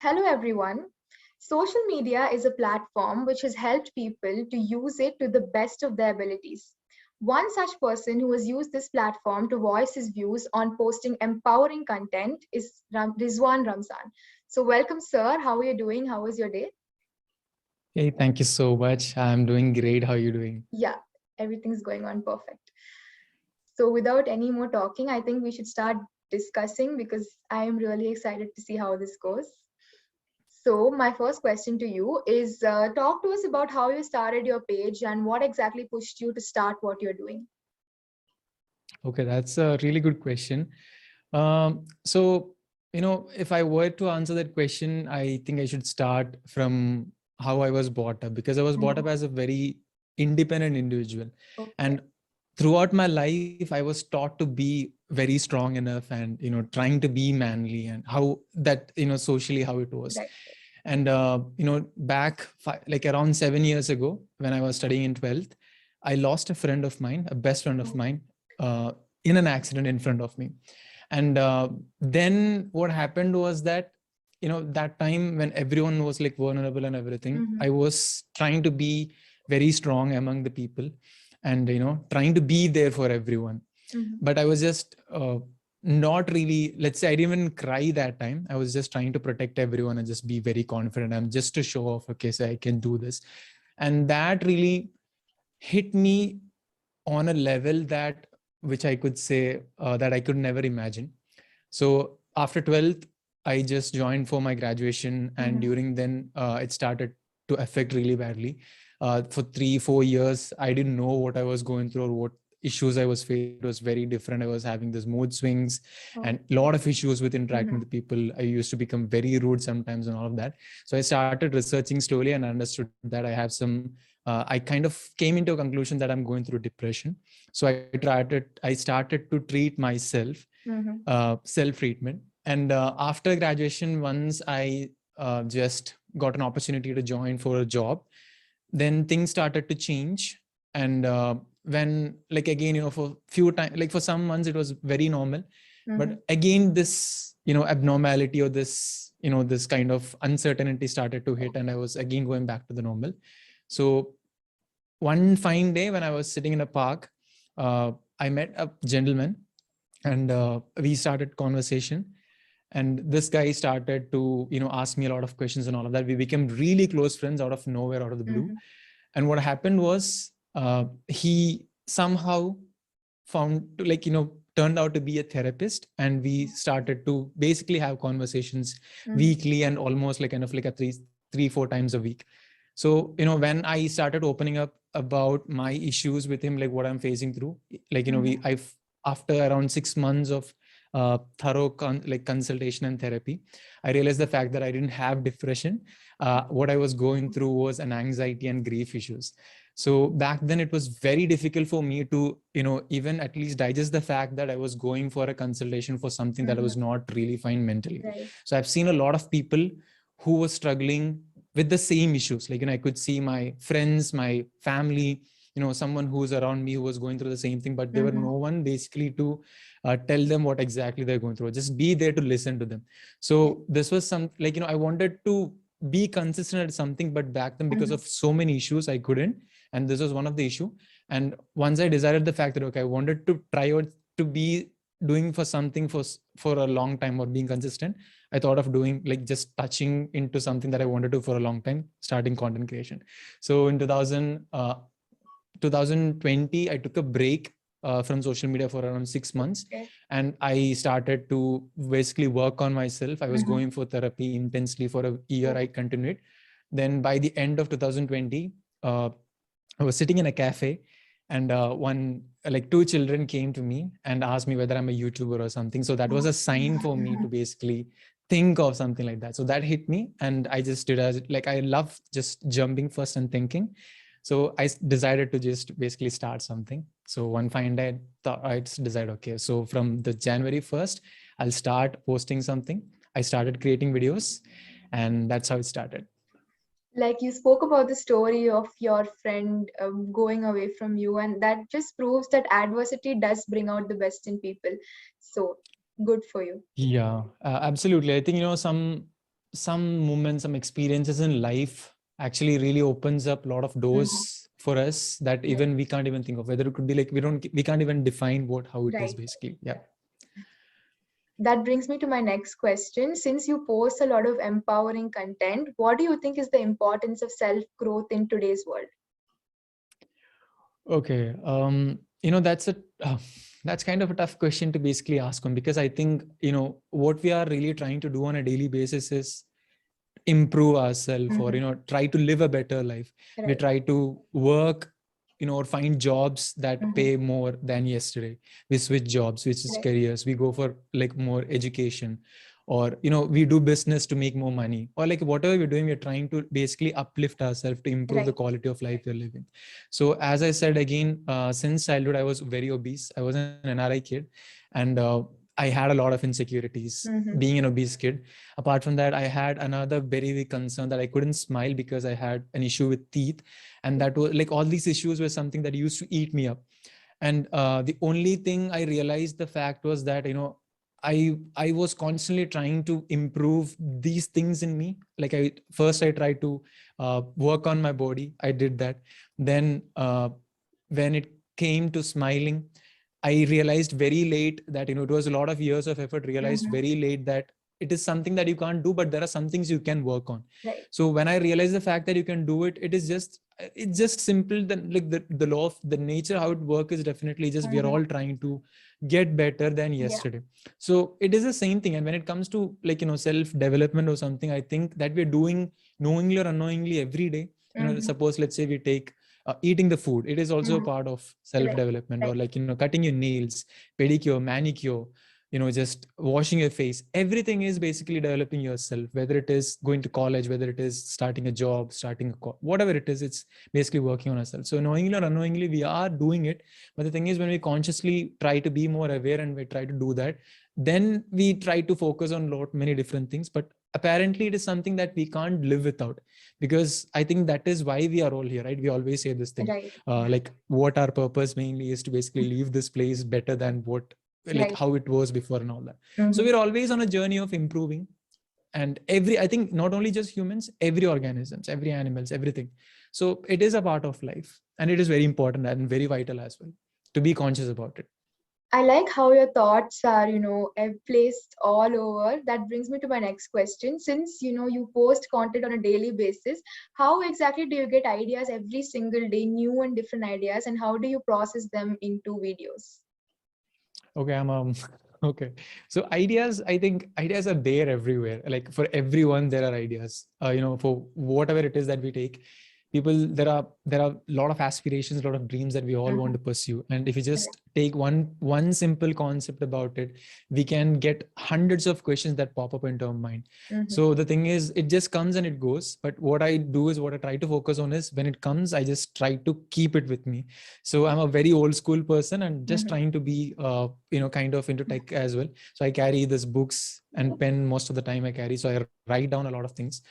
Hello, everyone. Social media is a platform which has helped people to use it to the best of their abilities. One such person who has used this platform to voice his views on posting empowering content is Rizwan Ramzan. So, welcome, sir. How are you doing? How was your day? Hey, thank you so much. I'm doing great. How are you doing? Yeah, everything's going on perfect. So, without any more talking, I think we should start discussing because I am really excited to see how this goes. So, my first question to you is talk to us about how you started your page and what exactly pushed you to start what you're doing. Okay, that's a really good question. If I were to answer that question, I think I should start from how I was brought up, because I was brought up Mhm. as a very independent individual. Okay. And throughout my life, I was taught to be very strong enough and, trying to be manly, and how that, socially how it was. Right. And, like around 7 years ago, when I was studying in 12th, I lost a friend of mine, a best friend of Oh, mine, uh, in an accident in front of me. And then what happened was that, that time when everyone was like vulnerable and everything, mhm, I was trying to be very strong among the people, and, trying to be there for everyone. mhm. But I was just not really, let's say, I didn't even cry that time. I was just trying to protect everyone and just be very confident. I'm just to show off, okay, so I can do this. And that really hit me on a level that, which I could say, that I could never imagine. So after 12th, I just joined for my graduation, and Mhm. during then it started to affect really badly. For 3-4 years, I didn't know what I was going through or what issues I was facing. It was very different. I was having this mood swings and a Okay. lot of issues with interacting Mhm. with people. I used to become very rude sometimes and all of that. So I started researching slowly and understood that I have some, I kind of came into a conclusion that I'm going through depression. So I started to treat myself, Mhm. self-treatment. And after graduation, once I just got an opportunity to join for a job, then things started to change. And when, like, again, for few times, like for some months, it was very normal. Mhm. But again, this, abnormality, or this, this kind of uncertainty started to hit, and I was again going back to the normal. So one fine day when I was sitting in a park, I met a gentleman, and we started conversation. And this guy started to, ask me a lot of questions and all of that. We became really close friends out of nowhere, out of the blue. Mhm. And what happened was, he somehow found to, like, turned out to be a therapist, and we started to basically have conversations Mhm. weekly, and almost like kind of like a 3-4 times a week. So, when I started opening up about my issues with him, like what I'm facing through, like, Mhm. I've, after around 6 months of thorough like consultation and therapy, I realized the fact that I didn't have depression. What I was going through was an anxiety and grief issues. So back then it was very difficult for me to, even at least digest the fact that I was going for a consultation for something that I Mhm. was not really fine mentally. Right. So I've seen a lot of people who were struggling with the same issues. Like, I could see my friends, my family, someone who's around me who was going through the same thing, but there were no Mhm. one basically to tell them what exactly they're going through, just be there to listen to them. So this was some, like, I wanted to be consistent at something, but back then, because Mhm. of so many issues, I couldn't. And this was one of the issue. And once I decided the fact that, okay, I wanted to try out to be doing for something for a long time, or being consistent, I thought of doing, like, just touching into something that I wanted to for a long time, starting content creation. So in 2020, I took a break from social media for around 6 months, Okay. and I started to basically work on myself. I was Mhm. going for therapy intensely for a year. Oh. I continued. Then by the end of 2020, uh, I was sitting in a cafe, and like two children came to me and asked me whether I'm a YouTuber or something. So that was a sign for me to basically think of something like that. So that hit me, and I just did as, like, I love just jumping first and thinking. So I decided to just basically start something. So one fine day, I just decided, okay, so from the January 1st, I'll start posting something. I started creating videos, and that's how it started. Like you spoke about the story of your friend going away from you, and that just proves that adversity does bring out the best in people. So good for you. Yeah, absolutely. I think, some some moments, some experiences in life actually really opens up a lot of doors for us that even we can't even think of. Whether it could be like we can't even define how it is Right. basically. Yeah. That brings me to my next question. Since you post a lot of empowering content, what do you think is the importance of self growth in today's world? Okay. That's that's kind of a tough question to basically ask on, because I think, what we are really trying to do on a daily basis is improve ourselves, or try to live a better life. We Right. try to work, or find jobs that pay more than yesterday. We switch jobs, which is Right. careers. We go for like more education, or we do business to make more money, or like whatever we're doing, we're trying to basically uplift ourselves to improve the Right. quality of life we're living. So as I said again, since childhood I was very obese. I was an NRI kid, and I had a lot of insecurities being an obese kid. Apart from that, I had another very big concern that I couldn't smile because I had an issue with teeth. And that was like, all these issues were something that used to eat me up. And the only thing I realized the fact was that, I was constantly trying to improve these things in me. Like I tried to work on my body. I did that. Then when it came to smiling, I realized very late that, it was a lot of years of effort, realized very late that it is something that you can't do, but there are some things you can work on. Right. So when I realized the fact that you can do it, it's just simple. Then like the law of the nature, how it works is definitely just, we are all trying to get better than yesterday. So it is the same thing. And when it comes to like, self development or something, I think that we're doing knowingly or unknowingly every day. Suppose, let's say we take eating the food, it is also a part of self development. Or like, cutting your nails, pedicure, manicure, just washing your face. Everything is basically developing yourself, whether it is going to college, whether it is starting a job, whatever it is, it's basically working on ourselves. So knowingly or unknowingly, we are doing it. But the thing is, when we consciously try to be more aware and we try to do that, then we try to focus on many different things. But apparently it is something that we can't live without, because I think that is why we are all here, right? We always say this thing, Right. like what our purpose mainly is to basically leave this place better than what, like how it was before and all that. So we're always on a journey of improving. And I think not only just humans, every organisms, every animals, everything. So it is a part of life, and it is very important and very vital as well to be conscious about it. I like how your thoughts are, placed all over. That brings me to my next question. Since, you post content on a daily basis, how exactly do you get ideas every single day, new and different ideas, and how do you process them into videos? Okay, okay. So ideas, I think ideas are there everywhere. Like for everyone, there are ideas. For whatever it is that we take, people, there are a lot of aspirations, a lot of dreams that we all want to pursue. And if you just take one simple concept about it, we can get hundreds of questions that pop up into our mind. So the thing is, it just comes and it goes. But what I do is, what I try to focus on is, when it comes, I just try to keep it with me. So I'm a very old school person, and just trying to be kind of into tech as well. So I carry this books and pen most of the time I carry. So I write down a lot of things,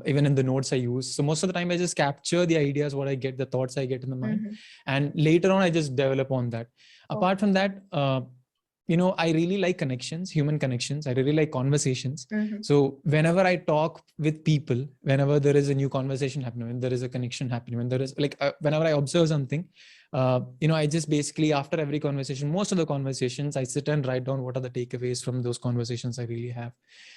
even in the notes I use. So most of the time I just capture the ideas, what I get, the thoughts I get in the mind, and later on I just develop on that. Apart from that, I really like connections, human connections. I really like conversations. So whenever I talk with people, whenever there is a new conversation happening, when there is a connection happening, when there is like, whenever I observe something, I just basically, after every conversation, most of the conversations, I sit and write down what are the takeaways from those conversations I really have.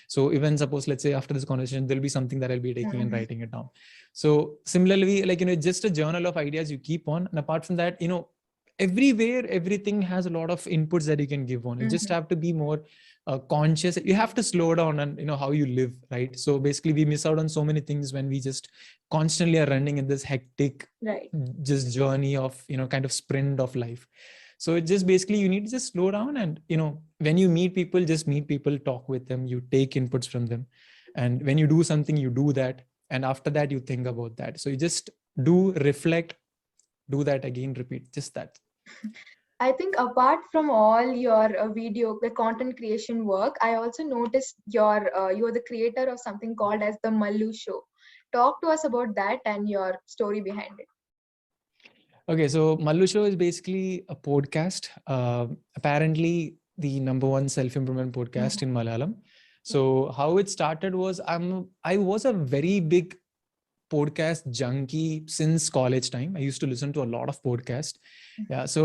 So even suppose, let's say after this conversation, there'll be something that I'll be taking and writing it down. So similarly, like, just a journal of ideas you keep on. And apart from that, everywhere, everything has a lot of inputs that you can give on. You just have to be more conscious. You have to slow down and how you live, right? So basically we miss out on so many things when we just constantly are running in this hectic just journey of kind of sprint of life. So it just basically, you need to just slow down, and when you meet people, just meet people, talk with them, you take inputs from them. And when you do something, you do that, and after that you think about that. So you just do, reflect, do that again, repeat, just that. I think apart from all your the content creation work, I also noticed you're the creator of something called as the Malu Show. Talk to us about that and your story behind it. Okay, so Malu Show is basically a podcast. Apparently, the #1 self-improvement podcast in Malayalam. So how it started was I was a very big podcast junkie since college time. I used to listen to a lot of podcasts. Yeah. So,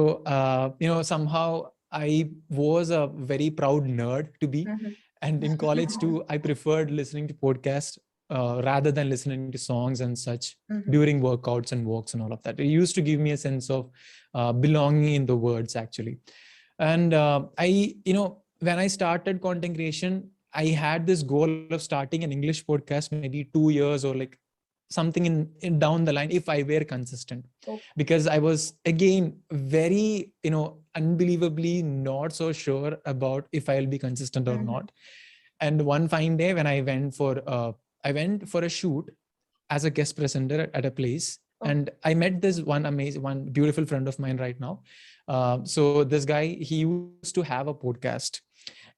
somehow I was a very proud nerd to be. And in college too, I preferred listening to podcasts rather than listening to songs and such during workouts and walks and all of that. It used to give me a sense of belonging in the words actually. And when I started content creation, I had this goal of starting an English podcast maybe 2 years or like something in down the line if I were consistent. Because I was again very unbelievably not so sure about if I'll be consistent or not. And one fine day when I went for a shoot as a guest presenter at a place, and I met this one beautiful friend of mine right now. So this guy, he used to have a podcast,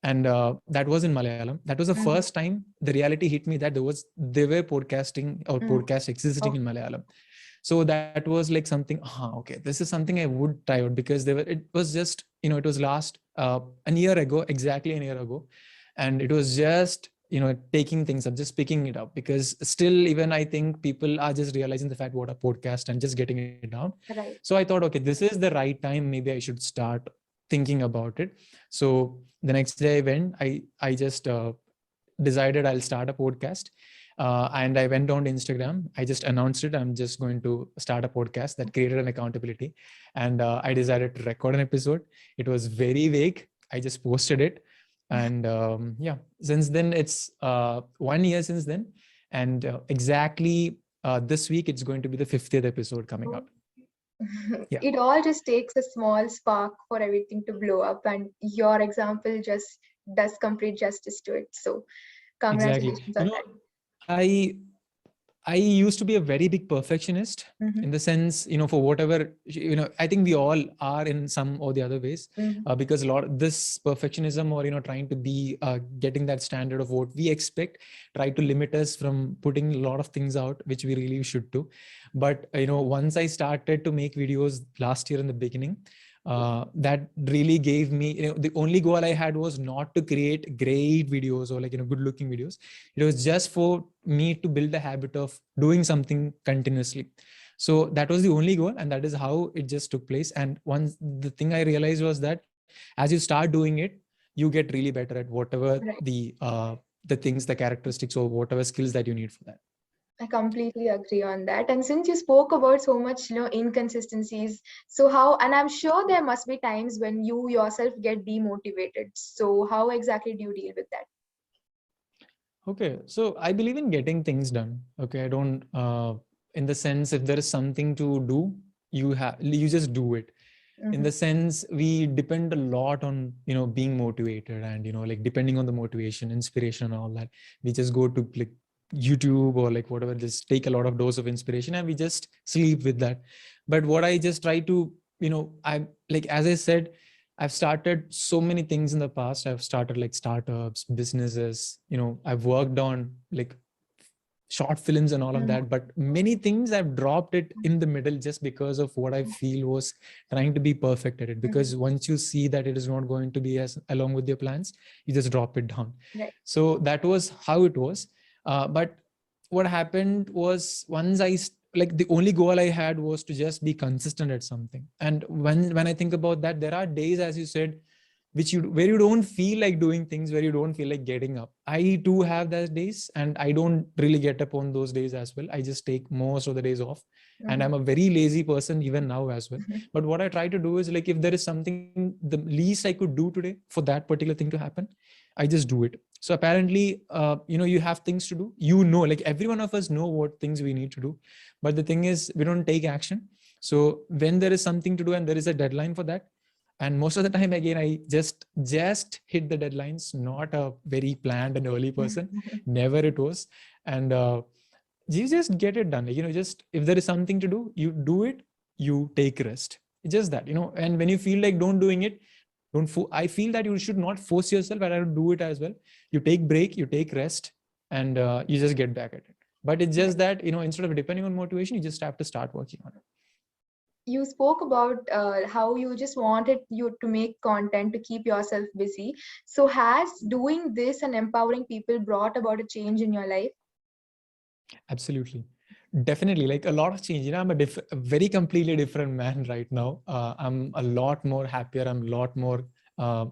and that was in Malayalam. That was the first time the reality hit me that they were podcasting or podcast existing in Malayalam. So that was like something, okay, this is something I would try out, because it was just, it was last a year ago, exactly a year ago. And it was just, taking things up, just picking it up, because still, even I think people are just realizing the fact what a podcast and just getting it down. Right. So I thought, okay, this is the right time. Maybe I should start thinking about it. So the next day I went, I just decided I'll start a podcast. And I went on Instagram. I just announced it. I'm just going to start a podcast. That created an accountability. And I decided to record an episode. It was very vague. I just posted it. And since then, it's 1 year since then. And exactly this week, it's going to be the 50th episode coming up. Yeah. It all just takes a small spark for everything to blow up. And your example just does complete justice to it. So congratulations on that. I used to be a very big perfectionist in the sense, for whatever, I think we all are in some or the other ways, because a lot of this perfectionism or, trying to be getting that standard of what we expect, try to limit us from putting a lot of things out, which we really should do. But, once I started to make videos last year in the beginning, that really gave me, the only goal I had was not to create great videos or good looking videos. It was just for me to build a habit of doing something continuously. So that was the only goal, and that is how it just took place. And once the thing I realized was that as you start doing it, you get really better at whatever the things, the characteristics, or whatever skills that you need for that. I completely agree on that. And since you spoke about so much, inconsistencies, so how, and I'm sure there must be times when you yourself get demotivated. So how exactly do you deal with that? Okay. So I believe in getting things done. Okay. I don't, in the sense, if there is something to do, you just do it. In the sense, we depend a lot on, being motivated and, like depending on the motivation, inspiration and all that. We just go to like YouTube or like whatever, just take a lot of dose of inspiration and we just sleep with that. But what I just try to, I like, as I said, I've started so many things in the past. I've started like startups, businesses, I've worked on like short films and all of that, but many things I've dropped it in the middle just because of what I feel was trying to be perfect at it. Because once you see that it is not going to be as along with your plans, you just drop it down. So that was how it was. But what happened was, once like the only goal I had was to just be consistent at something. And when I think about that, there are days, as you said, where you don't feel like doing things, where you don't feel like getting up. I do have those days, and I don't really get up on those days as well. I just take most of the days off. And I'm a very lazy person even now as well. But what I try to do is, like, if there is something, the least I could do today for that particular thing to happen, I just do it. So apparently, you have things to do, like every one of us know what things we need to do. But the thing is, we don't take action. So when there is something to do and there is a deadline for that, and most of the time, again, I just hit the deadlines. Not a very planned and early person. Never it was. And you just get it done. Just if there is something to do, you do it, you take rest. It's just that, and when you feel like don't doing it, I feel that you should not force yourself, and I would do it as well. You take break, you take rest, and you just get back at it. But it's just that, instead of depending on motivation, you just have to start working on it. You spoke about how you just wanted you to make content to keep yourself busy. So has doing this and empowering people brought about a change in your life? Absolutely. Definitely, like a lot of change. I'm a very completely different man right now. I'm a lot more happier. Uh,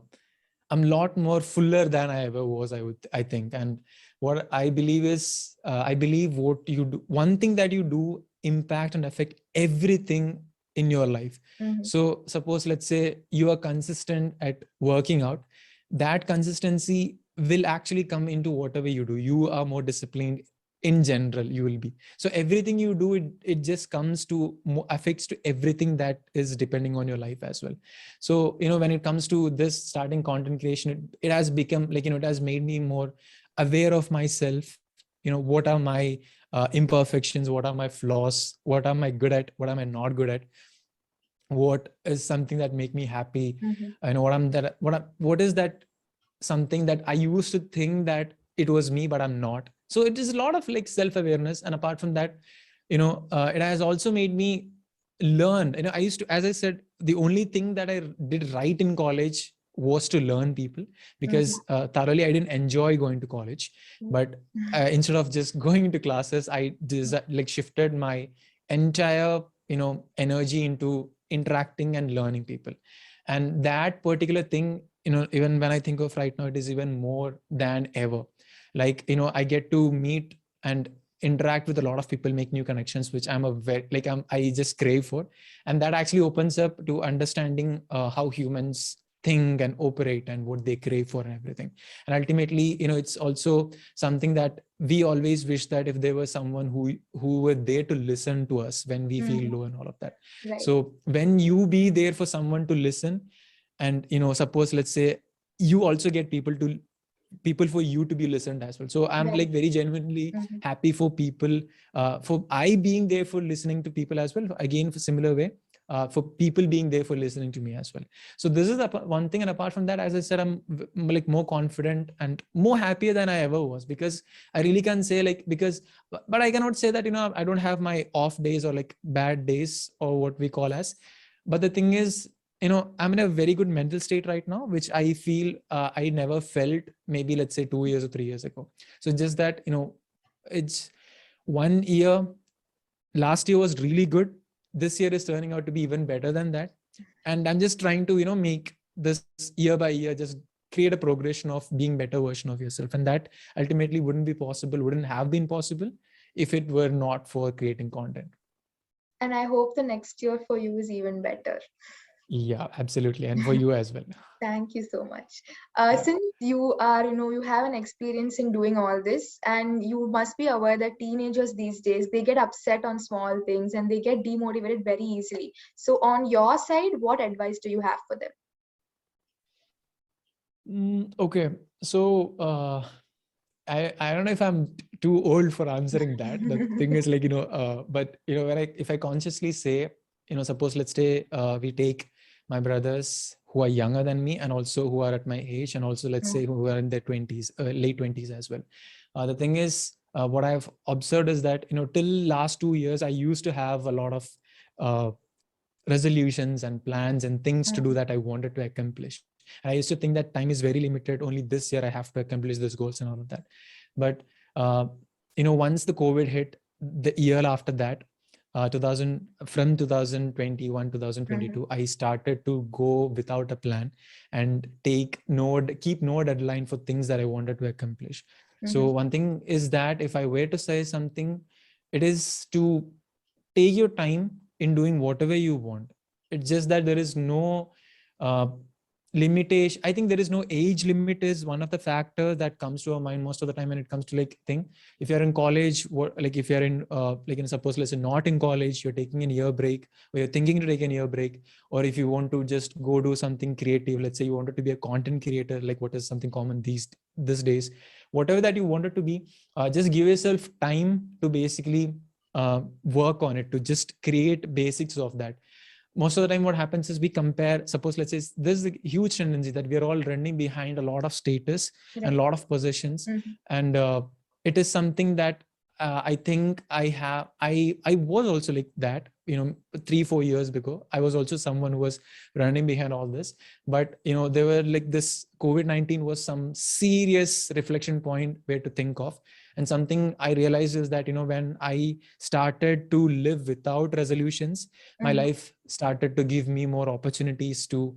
I'm a lot more fuller than I ever was. I think. And what I believe is, I believe what you do, one thing that you do impact and affect everything in your life. Mm-hmm. So suppose, let's say you are consistent at working out, that consistency will actually come into whatever you do. You are more disciplined in general, you will be. So everything you do, it just comes to affects to everything that is depending on your life as well. So when it comes to this starting content creation, it has become like, it has made me more aware of myself. What are my imperfections, what are my flaws, what am I good at, what am I not good at, what is something that make me happy. Mm-hmm. What is that something that I used to think that it was me, but I'm not. So it is a lot of like self-awareness. And apart from that, it has also made me learn. I used to, as I said, the only thing that I did right in college was to learn people, because thoroughly I didn't enjoy going to college. But instead of just going into classes, I just like shifted my entire energy into interacting and learning people. And that particular thing, even when I think of right now, it is even more than ever. Like, I get to meet and interact with a lot of people, make new connections, which I just crave for. And that actually opens up to understanding how humans think and operate and what they crave for and everything. And ultimately, it's also something that we always wish that if there was someone who were there to listen to us when we feel low and all of that. Right. So when you be there for someone to listen, and suppose, let's say, you also get people for you to be listened as well. So I'm Right. like very genuinely Mm-hmm. happy for people, for I being there for listening to people as well, again for similar way, for people being there for listening to me as well. So this is the one thing. And apart from that, as I said, I'm like more confident and more happier than I ever was, because I really can say, like, because but I cannot say that I don't have my off days or like bad days or what we call as. But the thing is, I'm in a very good mental state right now, which I feel I never felt maybe, let's say, 2 years or 3 years ago. So just that, it's 1 year. Last year was really good. This year is turning out to be even better than that. And I'm just trying to, make this year by year, just create a progression of being better version of yourself. And that ultimately wouldn't have been possible if it were not for creating content. And I hope the next year for you is even better. Yeah, absolutely. And for you as well. Thank you so much. Yeah. Since you are, you have an experience in doing all this, and you must be aware that teenagers these days, they get upset on small things and they get demotivated very easily. So on your side, what advice do you have for them? Okay. So I don't know if I'm too old for answering that. The thing is, like, but when if I consciously say, suppose, let's say we take my brothers who are younger than me and also who are at my age, and also let's say who are in their 20s, late 20s as well. The thing is, what I've observed is that, till last 2 years, I used to have a lot of uh, resolutions and plans and things to do that I wanted to accomplish. And I used to think that time is very limited. Only this year I have to accomplish these goals and all of that. But uh, once the COVID hit, the year after that, 2021 2022, I started to go without a plan and keep no deadline for things that I wanted to accomplish. So one thing is that if I were to say something, it is to take your time in doing whatever you want. It's just that there is no uh, limitation. I think there is no age limit is one of the factors that comes to our mind most of the time when it comes to like thing. If you're in college, like if you're in suppose, let's say, not in college, you're taking a year break, or you're thinking to take a year break, or if you want to just go do something creative, let's say you wanted to be a content creator, like what is something common these days, whatever that you wanted to be, just give yourself time to basically work on it, to just create basics of that. Most of the time what happens is we compare. Suppose, let's say, there's a huge tendency that we are all running behind a lot of status and a lot of positions. And it is something that I think I was also like that, 3-4 years ago. I was also someone who was running behind all this, but there were like this COVID-19 was some serious reflection point where to think of. And something I realized is that when I started to live without resolutions, my life started to give me more opportunities to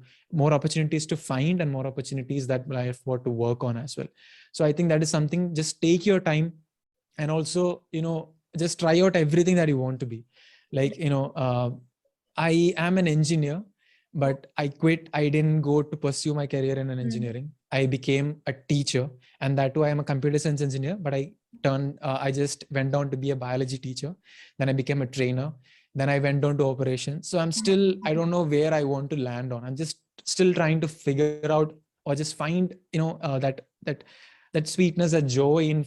find, and more opportunities that I have got to work on as well. So I think that is something. Just take your time, and also just try out everything that you want to be. Like I am an engineer, but I quit. I didn't go to pursue my career in an engineering. I became a teacher, and that too I am a computer science engineer, but I just went down to be a biology teacher. Then I became a trainer. Then I went down to operations. So I don't know where I want to land on. I'm just still trying to figure out, or just find that sweetness, that joy in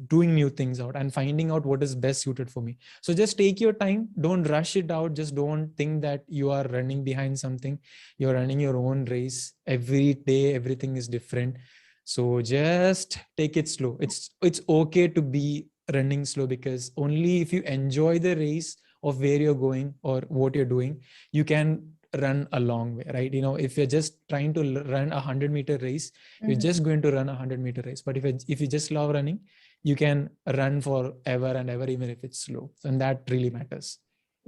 doing new things out, and finding out what is best suited for me. So just take your time, don't rush it out. Just don't think that you are running behind something. You're running your own race. Every day everything is different. So just take it slow. It's okay to be running slow, because only if you enjoy the race of where you're going or what you're doing, you can run a long way, right? If you're just trying to run 100-meter race, you're just going to run 100-meter race. But if you just love running, you can run forever and ever, even if it's slow. And that really matters.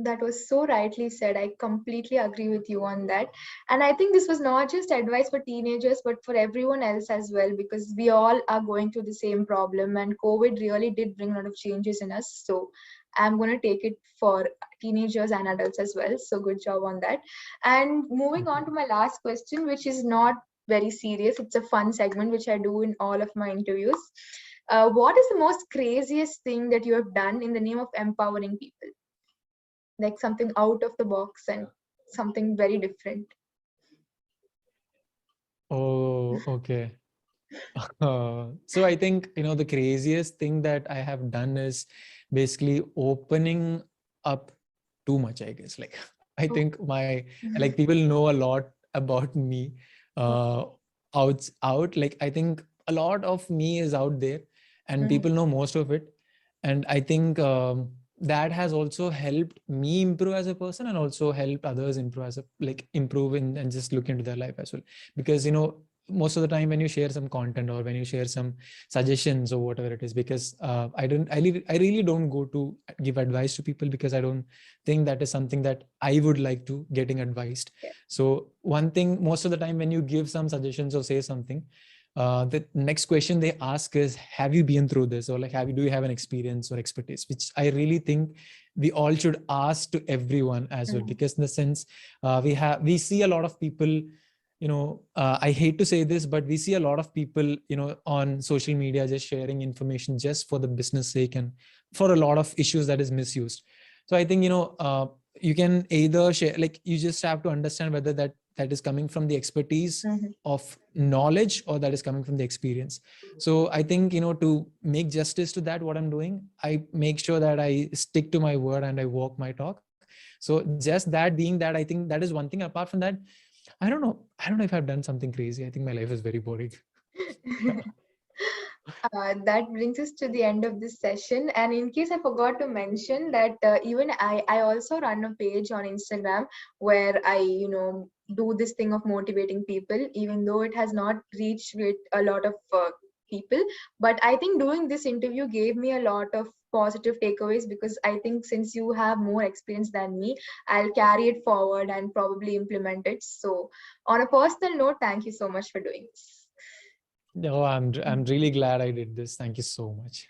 That was so rightly said. I completely agree with you on that. And I think this was not just advice for teenagers, but for everyone else as well, because we all are going through the same problem. And COVID really did bring a lot of changes in us. So I'm going to take it for teenagers and adults as well. So good job on that. And moving on to my last question, which is not very serious. It's a fun segment, which I do in all of my interviews. What is the most craziest thing that you have done in the name of empowering people? Like something out of the box and something very different. Oh, okay. So I think, the craziest thing that I have done is basically opening up too much, I guess. Like, I think people know a lot about me like, I think a lot of me is out there, and people know most of it. And I think that has also helped me improve as a person, and also helped others improve improve and just look into their life as well. Because most of the time when you share some content, or when you share some suggestions or whatever it is, because I really don't go to give advice to people, because I don't think that is something that I would like to getting advised. So one thing, most of the time when you give some suggestions or say something, the next question they ask is, have you been through this? Or like, do you have an experience or expertise? Which I really think we all should ask to everyone as well. Because in the sense, we see a lot of people, I hate to say this, but we see a lot of people, on social media just sharing information just for the business sake, and for a lot of issues that is misused. So I think, you can either share, like, you just have to understand whether that is coming from the expertise of knowledge, or that is coming from the experience. So I think, to make justice to that, what I'm doing, I make sure that I stick to my word and I walk my talk. So just that being that, I think that is one thing. Apart from that, I don't know if I've done something crazy. I think my life is very boring. That brings us to the end of this session. And in case I forgot to mention that even I also run a page on Instagram where I, do this thing of motivating people, even though it has not reached with a lot of people. But I think doing this interview gave me a lot of positive takeaways, because I think since you have more experience than me, I'll carry it forward and probably implement it. So on a personal note, thank you so much for doing this. No, I'm really glad I did this. Thank you so much.